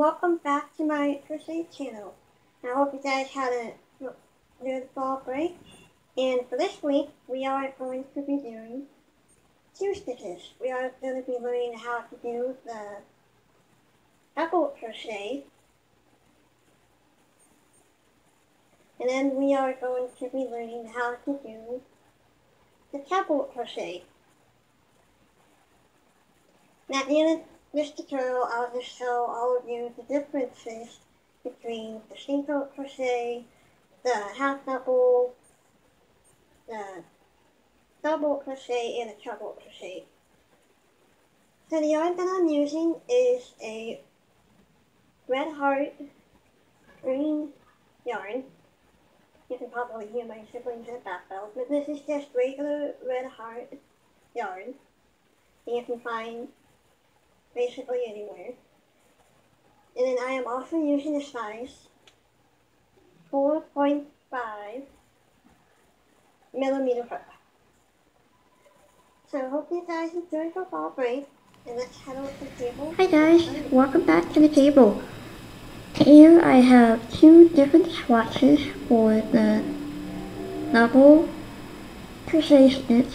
welcome back to my crochet channel. I hope you guys had a good fall break. And for this week, we are going to be doing 2 stitches. We are going to be learning how to do the double crochet. And then we are going to be learning how to do the treble crochet. And at the end of this tutorial, I'll just show all of you the differences between the single crochet, the half double, the double crochet, and the treble crochet. So the yarn that I'm using is a red heart green yarn. You can probably hear my siblings in the background, but this is just regular red heart yarn that you can find basically anywhere. And then I am also using a size 4.5 millimeter hook. So I hope you guys enjoy your fall break, and let's head over to the table. Hi guys, welcome back to the table. Here I have 2 different swatches for the double crochet stitch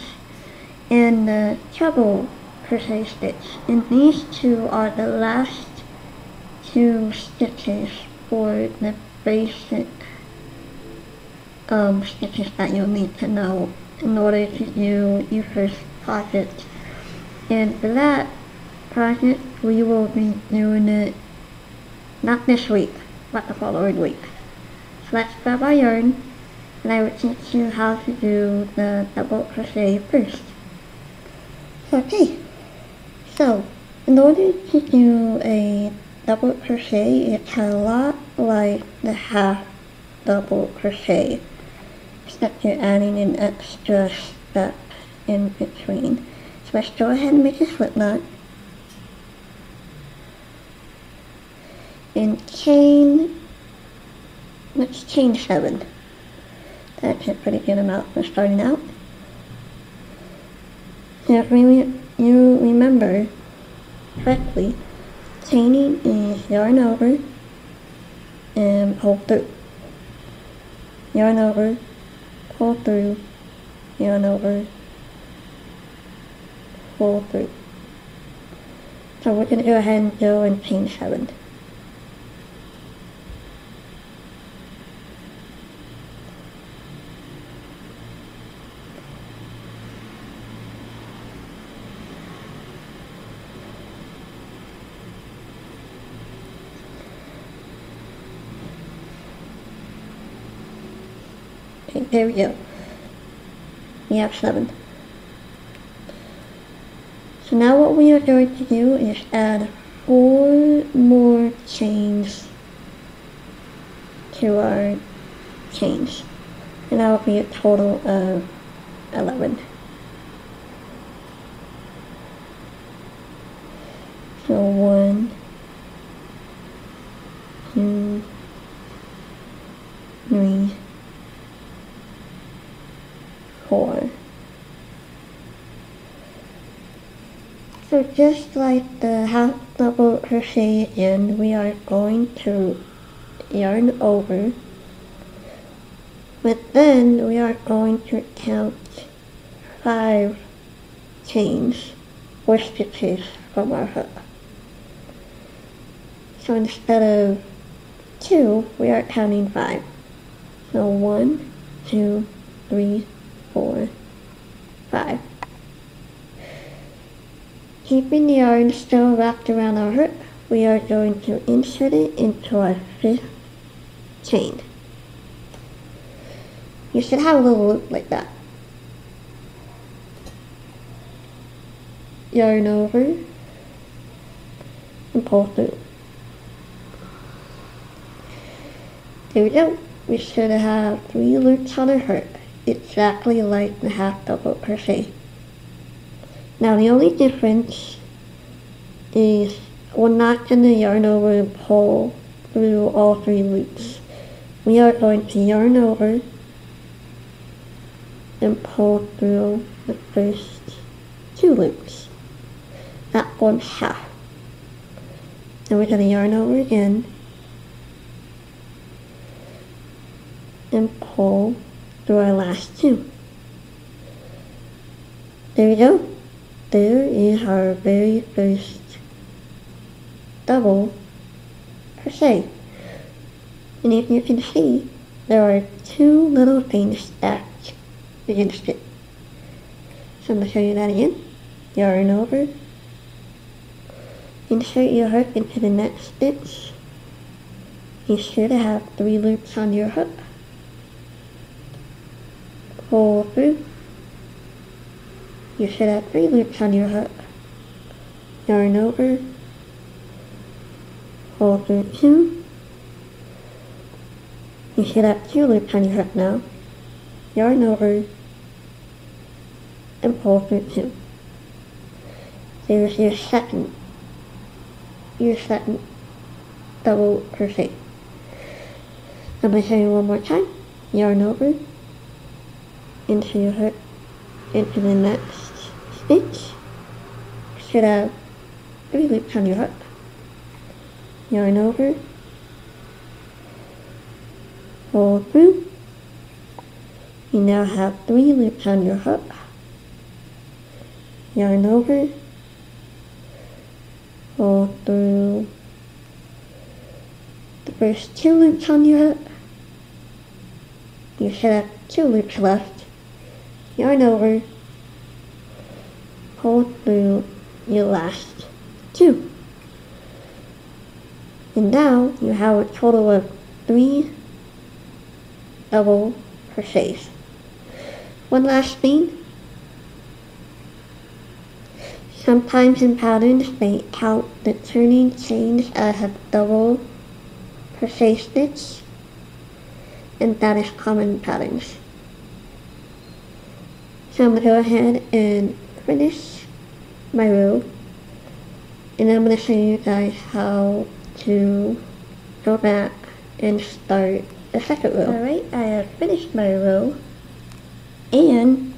and the treble crochet stitch, and these 2 are the last 2 stitches for the basic stitches that you'll need to know in order to do your first project. And for that project, we will be doing it not this week, but the following week. So let's grab our yarn, and I will teach you how to do the double crochet first. Okay, so in order to do a double crochet, it's a lot like the half double crochet, except you're adding an extra step in between. So let's go ahead and make a slip knot. And let's chain 7. That's a pretty good amount for starting out. So if you remember correctly, chaining is yarn over and pull through. Yarn over, pull through, yarn over, pull through. So we're going to go ahead and go and chain 7. Okay, there we go. We have 7. So now what we are going to do is add 4 more chains to our chains. And that will be a total of 11. So 1, 2, 3, 4. So just like the half double crochet again, we are going to yarn over, but then we are going to count 5 chains or stitches from our hook. So instead of 2, we are counting 5. So 1, 2, 3, 4, 5. Keeping the yarn still wrapped around our hook, we are going to insert it into our 5th chain. You should have a little loop like that. Yarn over and pull through. There we go. We should have 3 loops on our hook, exactly like the half double crochet. Now the only difference is we're not going to yarn over and pull through all 3 loops. We are going to yarn over and pull through the first 2 loops. That forms half. So we're going to yarn over again and pull through our last two. There we go. There is our very first double crochet. And if you can see, there are two little things stacked against it. So I'm going to show you that again. Yarn over, insert your hook into the next stitch. Be sure to have 3 loops on your hook. Pull through. You should have 3 loops on your hook. Yarn over, pull through 2. You should have 2 loops on your hook now. Yarn over and pull through 2. There's your second double crochet. I'm going to show you one more time. Yarn over into your hook, into the next stitch. Should have 3 loops on your hook. Yarn over, pull through. You now have 3 loops on your hook. Yarn over, pull through the first 2 loops on your hook. You should have 2 loops left. Yarn over, pull through your last 2. And now you have a total of 3 double crochets. One last thing. Sometimes in patterns they count the turning chains as a double crochet stitch, and that is common in patterns. So I'm going to go ahead and finish my row, and I'm going to show you guys how to go back and start the second row. Alright, I have finished my row, and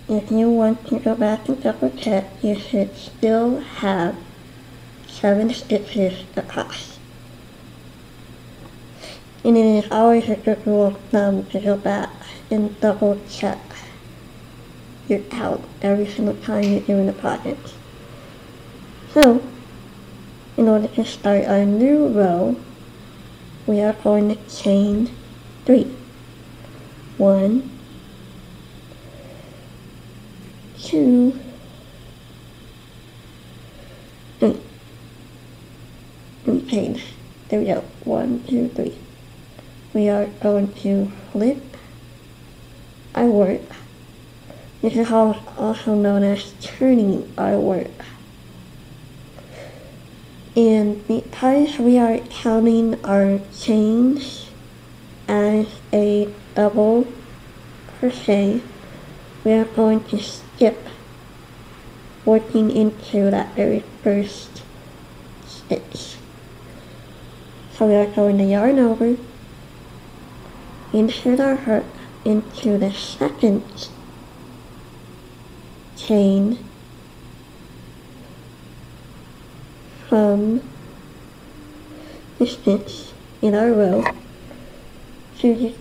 if you want to go back and double check, you should still have 7 stitches across. And it is always a good rule of thumb to go back and double check your count every single time you're doing the project. So, in order to start our new row, we are going to chain 3. 1, 2, 3. 3 chains. There we go. 1, 2, 3. We are going to flip our work. This is also known as turning our work. And because we are counting our chains as a double crochet, we are going to skip working into that very first stitch. So we are going to yarn over, insert our hook into the second chain from the stitch in our row. So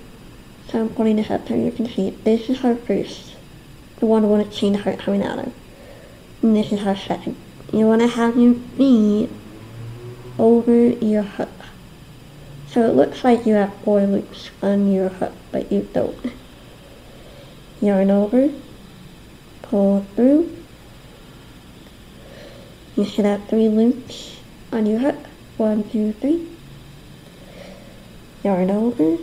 I'm putting this up so you can see this is our first, the one we want to chain the heart coming out of. And this is our second. You want to have your V over your hook. So it looks like you have 4 loops on your hook, but you don't. Yarn over, pull through. You should have 3 loops on your hook. 1, 2, 3. Yarn over,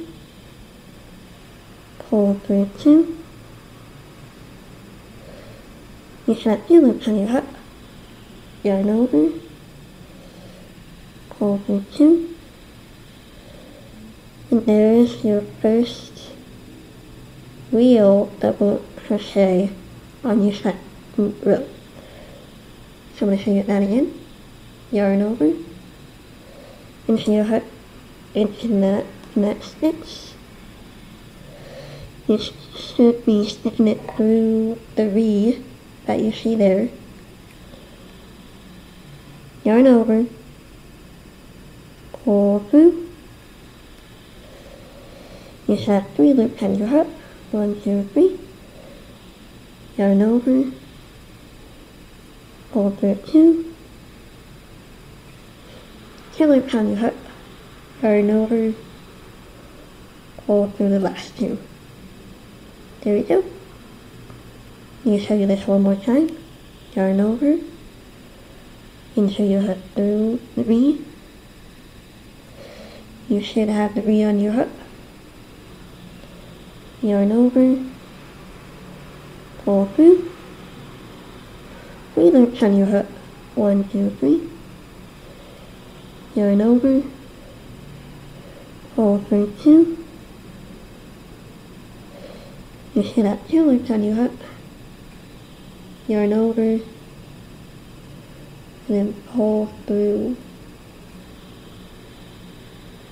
pull through 2. You should have 2 loops on your hook. Yarn over, pull through 2. And there is your first real double crochet on your second row. So I'm going to show you that again. Yarn over, into your hook, into the next stitch. You should be sticking it through the V that you see there. Yarn over, pull through. You have 3 loops on your hook. 1, 2, 3. Yarn over, pull through 2. 2 loops on your hook. Yarn over, pull through the last 2. There we go. You show you this one more time. Yarn over, into your hook through the V. You should have the V on your hook. Yarn over, pull through. 3 loops on your hook. 1, 2, 3. Yarn over, pull through 2. You should have 2 loops on your hook. Yarn over, and then pull through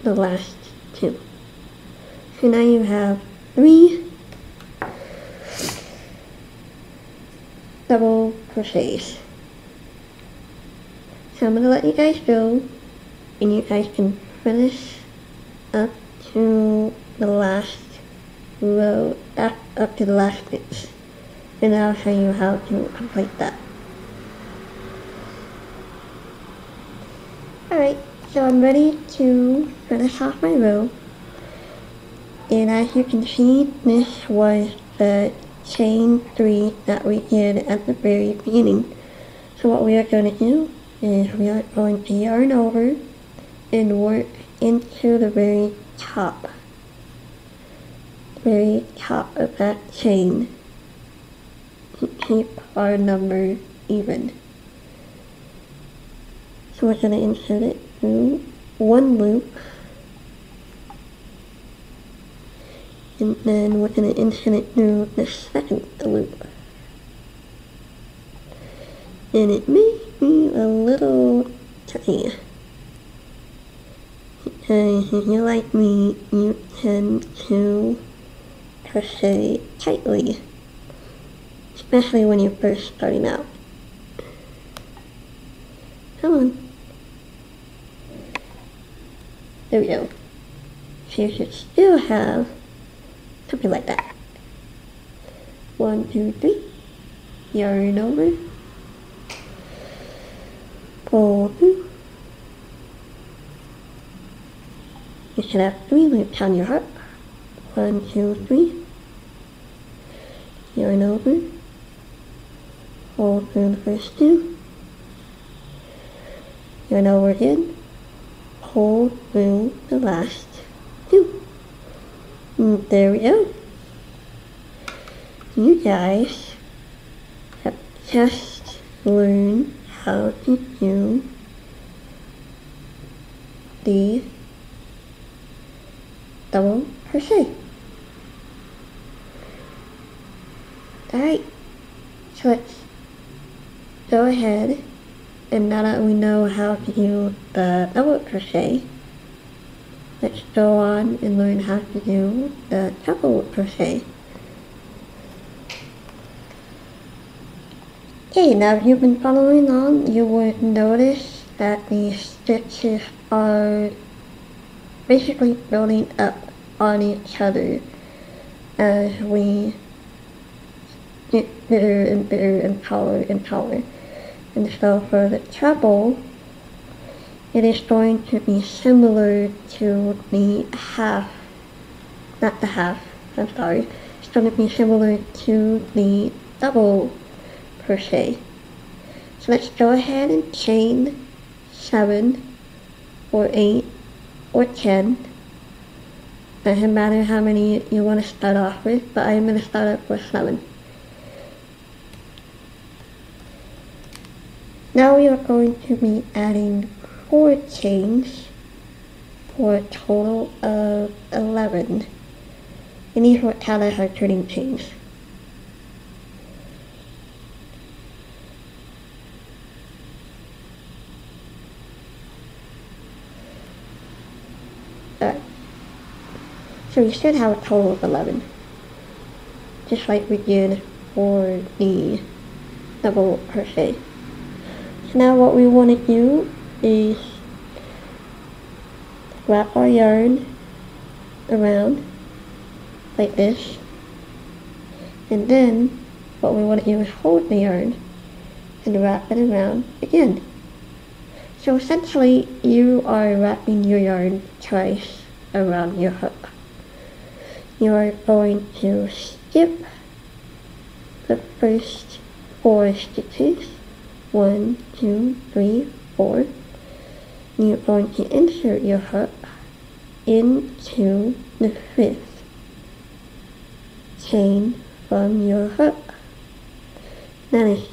the last 2. So now you have 3 double crochets. So I'm going to let you guys go, and you guys can finish up to the last row, up to the last stitch, and I'll show you how to complete that. Alright, so I'm ready to finish off my row, and as you can see, this was the chain 3 that we did at the very beginning. So what we are going to do is we are going to yarn over and work into the very top of that chain to keep our number even. So we're going to insert it through 1 loop, and then we're going to insert it through the 2nd loop. And it may be a little tricky, because if you're like me, you tend to crochet tightly, especially when you're first starting out. Come on. There we go. So you should still have something like that. 1, 2, 3. Yarn over. Pull through. You should have 3 loops on your hook. 1, 2, 3. Yarn over. Pull through the first 2. Yarn over again. Pull through the last 2. And there we go. You guys have just learned how to do the double crochet. Alright, so let's go ahead, and now that we know how to do the double crochet, let's go on and learn how to do the treble crochet. Okay, now if you've been following along, you would notice that the stitches are basically building up on each other as we get bigger and bigger and taller and taller. And so for the treble, it is going to be similar to the half, not the half, I'm sorry. It's going to be similar to the double crochet. So let's go ahead and chain 7 or 8 or 10. Doesn't matter how many you want to start off with, but I'm going to start off with 7. Now we are going to be adding 4 chains for a total of 11. And these will count as our turning chains. Alright. So we should have a total of 11. Just like we did for the double crochet. So now what we want to do is wrap our yarn around like this, and then what we want to do is hold the yarn and wrap it around again. So essentially you are wrapping your yarn twice around your hook. You are going to skip the first 4 stitches, 1, 2, 3, 4. You're going to insert your hook into the 5th chain from your hook. That is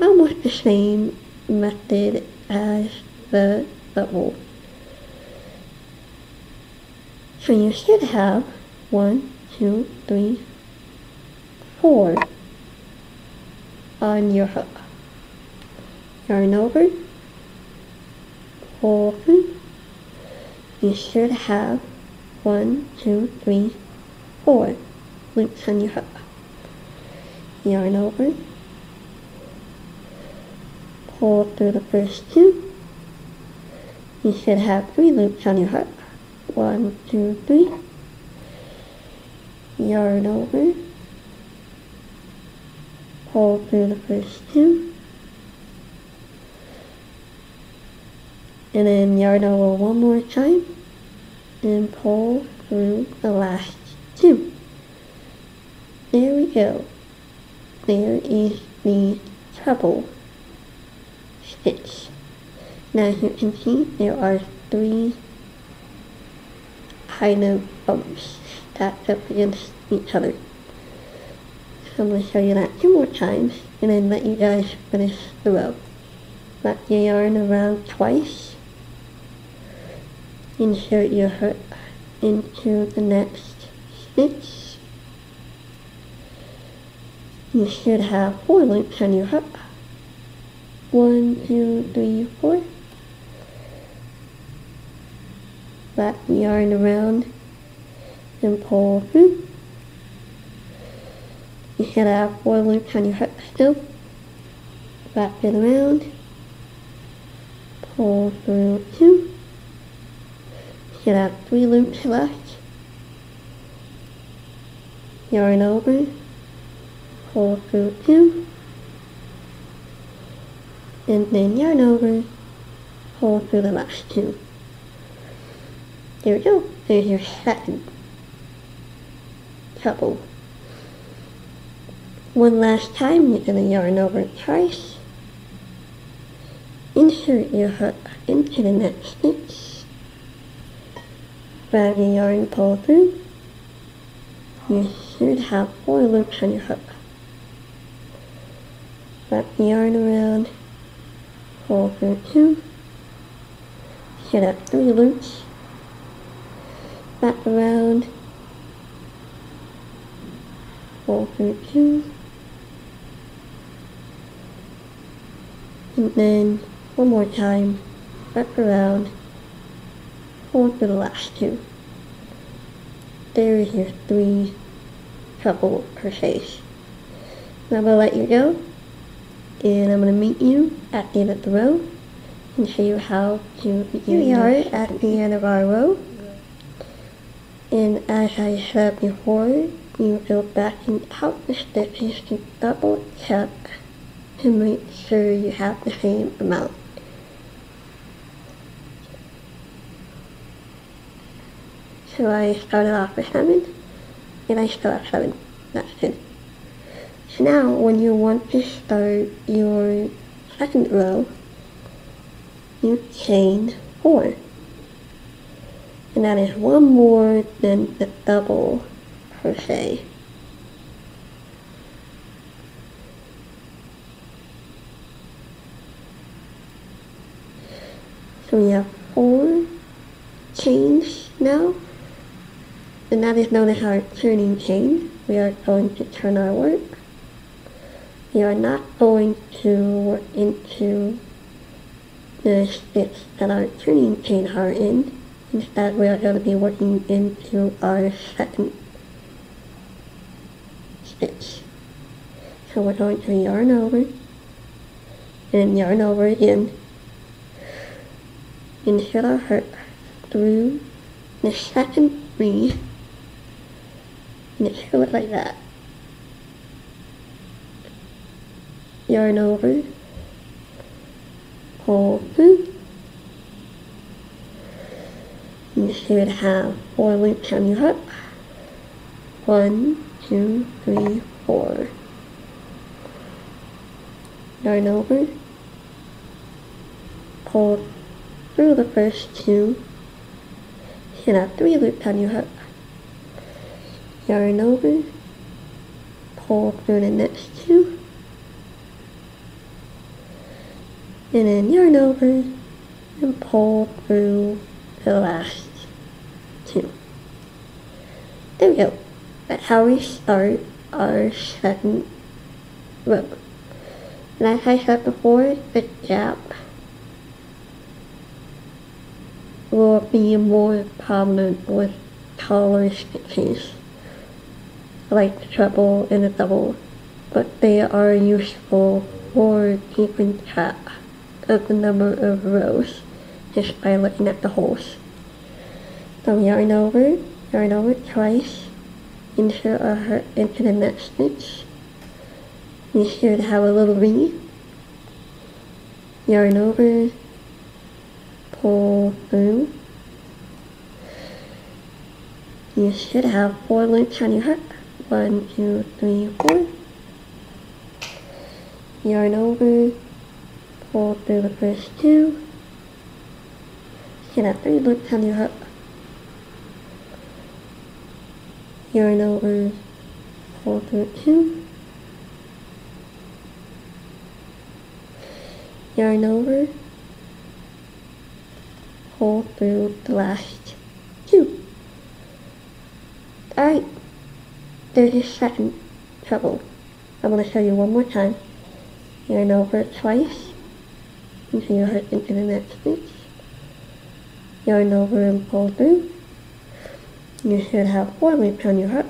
almost the same method as the double. So you should have 1, 2, 3, 4 on your hook. Yarn over, pull through. You should have 1, 2, 3, 4 loops on your hook. Yarn over, pull through the first 2. You should have 3 loops on your hook. 1, 2, 3. Yarn over, pull through the first 2, and then yarn over one more time and pull through the last 2. There we go. There is the treble stitch. Now as you can see, there are 3 kind of bumps stacked up against each other. So I'm going to show you that 2 more times and then let you guys finish the row. Wrap your yarn around twice. Insert your hook into the next stitch. You should have 4 loops on your hook. 1, 2, 3, 4. Wrap the yarn around and pull through. You should have 4 loops on your hook still. Wrap it around, pull through 2. You should have 3 loops left. Yarn over, pull through 2, and then yarn over, pull through the last 2. There we go. There's your second treble. One last time, you're going to yarn over twice. Insert your hook into the next stitch. Grab your yarn, pull through. You should have 4 loops on your hook. Wrap the yarn around, pull through 2. You should have 3 loops. Wrap around, pull through 2. And then one more time, wrap around, pull through the last 2. There is your 3 treble crochets. Now I'm going to let you go, and I'm going to meet you at the end of the row and show you how to begin. Here we are at the end of our row, and as I said before, you go back and out the stitches to double check to make sure you have the same amount. So I started off with 7, and I still have 7. That's good. So now when you want to start your second row, you chain 4. And that is 1 more than the double crochet. So we have 4 chains now, and that is known as our turning chain. We are going to turn our work. We are not going to work into the stitch that our turning chain are in. Instead, we are going to be working into our second stitch. So we're going to yarn over, and yarn over again. Insert our hook through the second 3, and it should look like that. Yarn over, pull through. You should have 4 loops on your hook. 1, 2, 3, 4. Yarn over, pull through the first 2. You should have 3 loops on your hook. Yarn over, pull through the next 2. And then yarn over and pull through the last 2. There we go. That's how we start our second row. Like I said before, the gap will be more prominent with taller stitches, like the treble and the double, but they are useful for keeping track of the number of rows just by looking at the holes. So yarn over twice, insert our hook into the next stitch. You should have a little V. Yarn over, pull through. You should have 4 loops on your hook. 1, 2, 3, 4. Yarn over, pull through the first 2. You should have 3 loops on your hook. Yarn over, pull through 2. Yarn over, pull through the last 2. Alright, there's your second treble. I'm going to show you one more time. Yarn over twice until you hook into the next stitch. Yarn over and pull through. You should have 4 loops on your hook.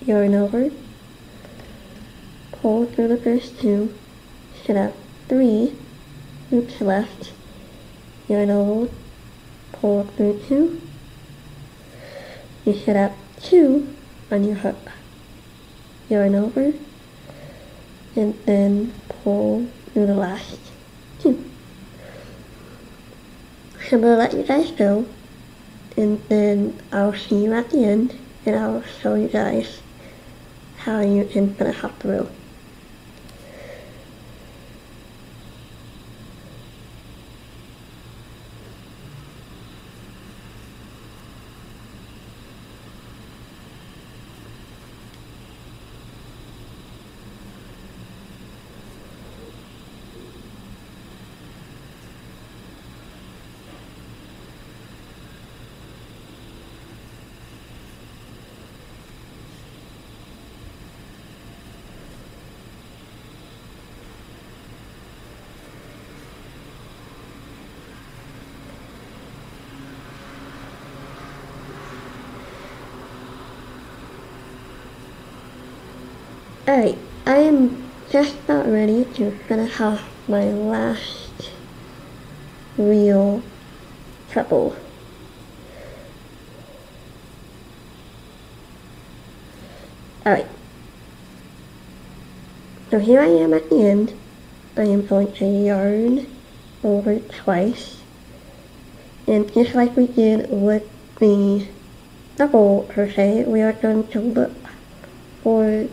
Yarn over, pull through the first 2. Should have 3 loops left. Yarn over, pull through 2. You should have 2 on your hook. Yarn over, and then pull through the last 2. So I'm going to let you guys go, and then I'll see you at the end, and I'll show you guys how you can finish up the row. Alright, I am just about ready to finish off my last real treble. Alright, so here I am at the end. I am going to yarn over twice, and just like we did with the double crochet, we are going to look for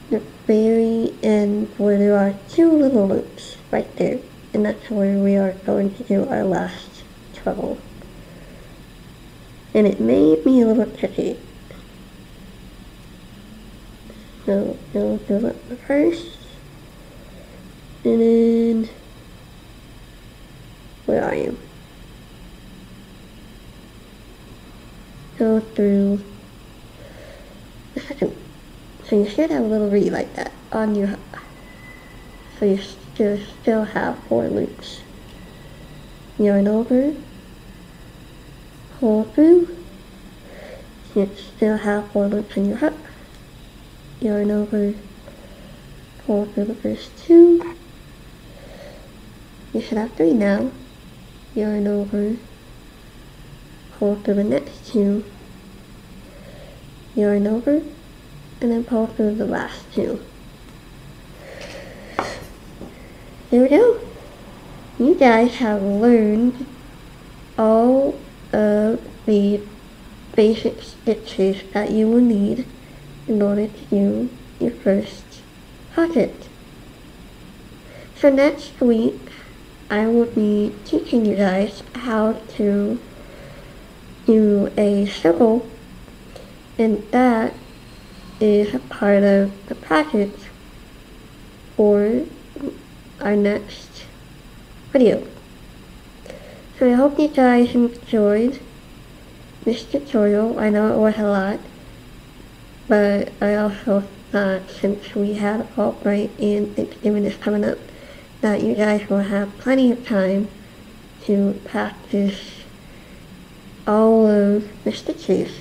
the very end where there are 2 little loops right there, and that's where we are going to do our last treble. And it may be a little tricky. So we'll do it first, and then where are you? Go through the second. So you should have a little V like that on your hook. So you still have 4 loops. Yarn over, pull through. You still have 4 loops on your hook. Yarn over, pull through the first 2. You should have 3 now. yarn over, pull through the next 2, yarn over, and then pull through the last 2. There we go. You guys have learned all of the basic stitches that you will need in order to do your first project. So next week, I will be teaching you guys how to do a circle, and that is a part of the project for our next video. So I hope you guys enjoyed this tutorial. I know it was a lot, but I also thought since we had a fall break and Thanksgiving is coming up, that you guys will have plenty of time to practice all of the stitches.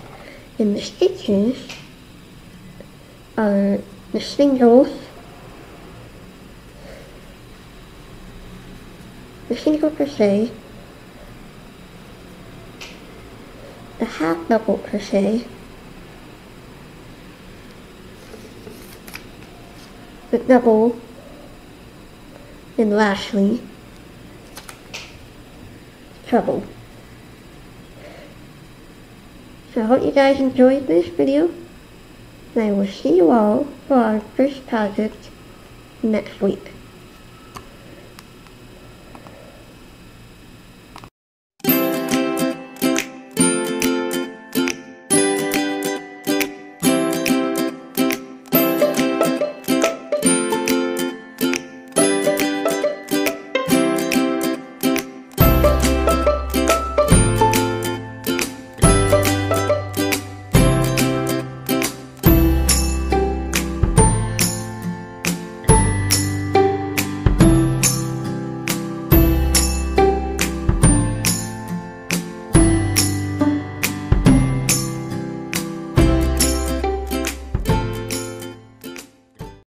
And the stitches are the singles, the single crochet, the half double crochet, the double, and lastly, treble. So I hope you guys enjoyed this video, and I will see you all for our first project next week.